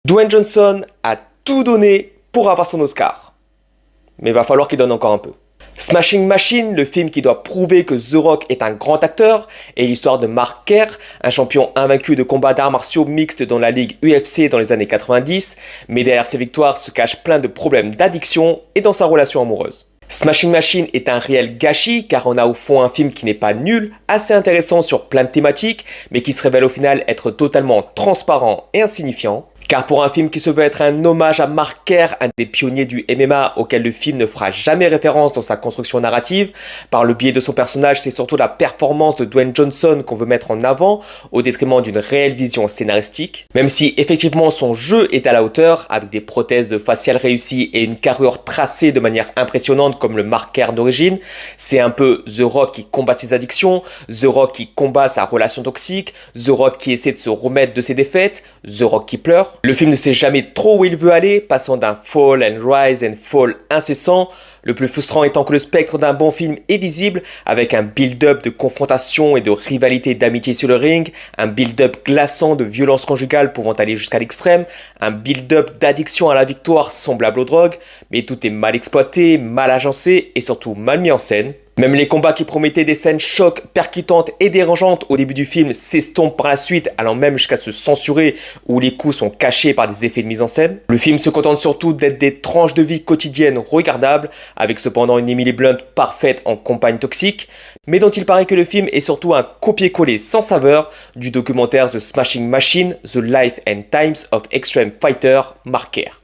Dwayne Johnson a tout donné pour avoir son Oscar. Mais il va falloir qu'il donne encore un peu. Smashing Machine, le film qui doit prouver que The Rock est un grand acteur, est l'histoire de Mark Kerr, un champion invaincu de combats d'arts martiaux mixtes dans la ligue UFC dans les années 90, mais derrière ses victoires se cachent plein de problèmes d'addiction et dans sa relation amoureuse. Smashing Machine est un réel gâchis car on a au fond un film qui n'est pas nul, assez intéressant sur plein de thématiques, mais qui se révèle au final être totalement transparent et insignifiant. Car pour un film qui se veut être un hommage à Mark Kerr, un des pionniers du MMA auquel le film ne fera jamais référence dans sa construction narrative, par le biais de son personnage, c'est surtout la performance de Dwayne Johnson qu'on veut mettre en avant, au détriment d'une réelle vision scénaristique. Même si effectivement son jeu est à la hauteur, avec des prothèses faciales réussies et une carrure tracée de manière impressionnante comme le Mark Kerr d'origine, c'est un peu The Rock qui combat ses addictions, The Rock qui combat sa relation toxique, The Rock qui essaie de se remettre de ses défaites, The Rock qui pleure. Le film ne sait jamais trop où il veut aller, passant d'un fall and rise and fall incessant, le plus frustrant étant que le spectre d'un bon film est visible, avec un build-up de confrontation et de rivalité d'amitié sur le ring, un build-up glaçant de violence conjugale pouvant aller jusqu'à l'extrême, un build-up d'addiction à la victoire semblable aux drogues, mais tout est mal exploité, mal agencé et surtout mal mis en scène. Même les combats qui promettaient des scènes chocs, percutantes et dérangeantes au début du film s'estompent par la suite, allant même jusqu'à se censurer où les coups sont cachés par des effets de mise en scène. Le film se contente surtout d'être des tranches de vie quotidiennes regardables, avec cependant une Emily Blunt parfaite en compagne toxique, mais dont il paraît que le film est surtout un copier-coller sans saveur du documentaire The Smashing Machine, The Life and Times of Extreme Fighter, Mark Kerr.